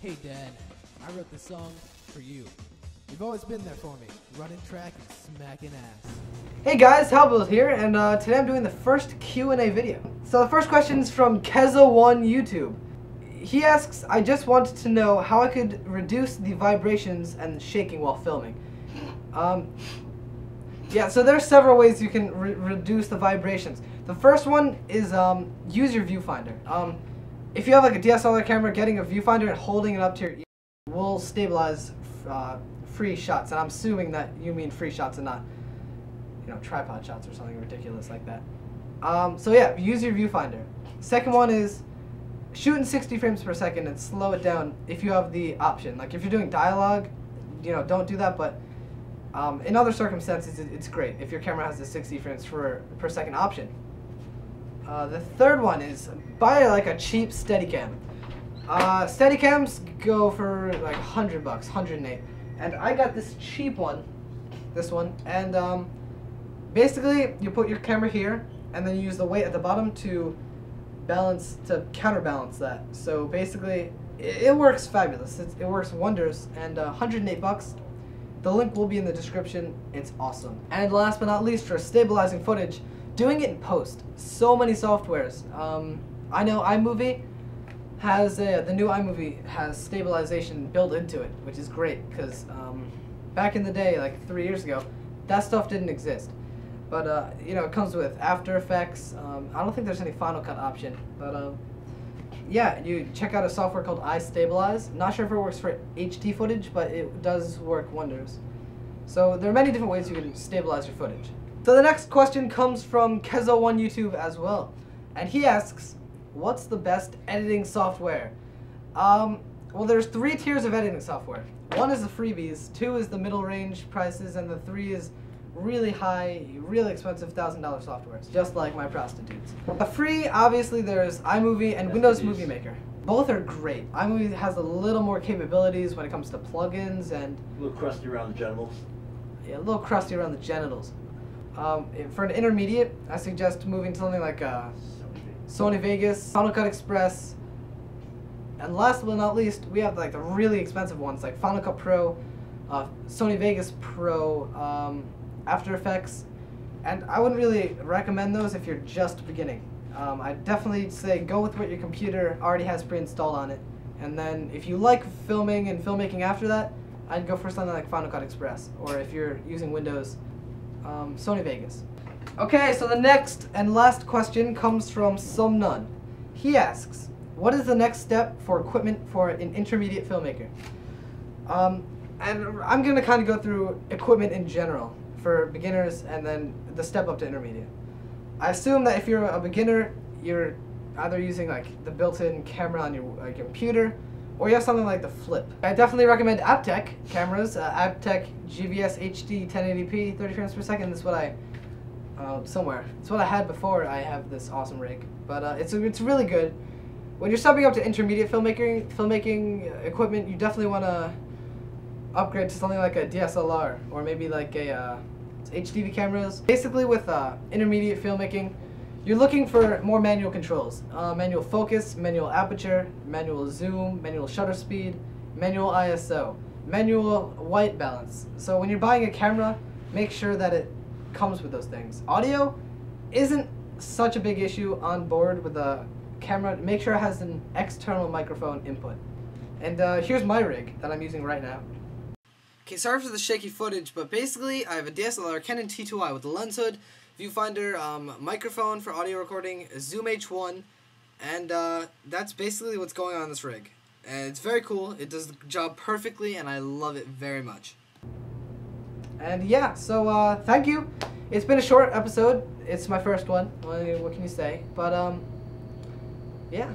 Hey Dad, I wrote this song for you. You've always been there for me, running track and smacking ass. Hey guys, Howbuild here, and today I'm doing the first Q&A video. So the first question is from Keza1 YouTube. He asks, I just wanted to know how I could reduce the vibrations and shaking while filming. Yeah, so there are several ways you can reduce the vibrations. The first one is use your viewfinder. If you have like a DSLR camera, getting a viewfinder and holding it up to your ear will stabilize free shots. And I'm assuming that you mean free shots and not, you know, tripod shots or something ridiculous like that. So yeah, use your viewfinder. Second one is shoot in 60 frames per second and slow it down if you have the option. Like if you're doing dialogue, you know, don't do that, but in other circumstances, it's great if your camera has the 60 frames per second option. The third one is buy like a cheap Steadicam. Steadicams go for like $100, 108, and I got this cheap one, this one, and basically you put your camera here, and then you use the weight at the bottom to counterbalance that. So basically, it works fabulous. It works wonders, and $108. The link will be in the description. It's awesome. And last but not least, for stabilizing footage, doing it in post. So many softwares. I know iMovie has the new iMovie has stabilization built into it, which is great because back in the day, like 3 years ago, that stuff didn't exist. But you know, it comes with After Effects. I don't think there's any Final Cut option, but yeah, you check out a software called iStabilize. Not sure if it works for HD footage, but it does work wonders. So there are many different ways you can stabilize your footage. So the next question comes from Keza1 YouTube as well. And he asks, what's the best editing software? Well, there's 3 tiers of editing software. 1 is the freebies, 2 is the middle range prices, and the 3 is really high, really expensive $1,000 softwares, just like my prostitutes. Free, obviously, there's iMovie and Windows Movie Maker. Both are great. iMovie has a little more capabilities when it comes to plugins and a little crusty around the genitals. Yeah, a little crusty around the genitals. For an intermediate, I suggest moving to something like Sony Vegas, Final Cut Express, and last but not least, we have like the really expensive ones like Final Cut Pro, Sony Vegas Pro, After Effects, and I wouldn't really recommend those if you're just beginning. I'd definitely say go with what your computer already has pre-installed on it, and then if you like filming and filmmaking after that, I'd go for something like Final Cut Express, or if you're using Windows, Sony Vegas. Okay, so the next and last question comes from Somnun. He asks, what is the next step for equipment for an intermediate filmmaker? And I'm going to kind of go through equipment in general for beginners and then the step up to intermediate. I assume that if you're a beginner, you're either using like the built-in camera on your computer, or you have something like the Flip. I definitely recommend Aptec cameras. Aptec GVS HD 1080p 30 frames per second. This is what I somewhere. It's what I had before I have this awesome rig. But it's really good. When you're stepping up to intermediate filmmaking equipment, you definitely want to upgrade to something like a DSLR or maybe like a HDV cameras. Basically, with intermediate filmmaking, you're looking for more manual controls. Manual focus, manual aperture, manual zoom, manual shutter speed, manual ISO, manual white balance. So when you're buying a camera, make sure that it comes with those things. Audio isn't such a big issue on board with a camera. Make sure it has an external microphone input. And here's my rig that I'm using right now. Okay, sorry for the shaky footage, but basically I have a DSLR Canon T2i with a lens hood, viewfinder, microphone for audio recording, a Zoom H1, and that's basically what's going on in this rig. And it's very cool, it does the job perfectly, and I love it very much. And yeah, so thank you. It's been a short episode, it's my first one, what can you say, but yeah,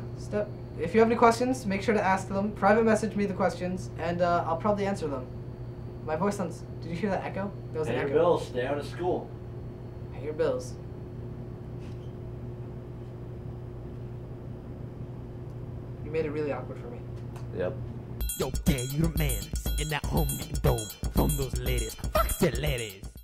if you have any questions, make sure to ask them, private message me the questions, and I'll probably answer them. My voice sounds, did you hear that echo? There was an echo. Pay your bills, stay out of school. Pay your bills. You made it really awkward for me. Yep. Yo, yeah, you the man. In that home dome from those ladies. Fuck the ladies.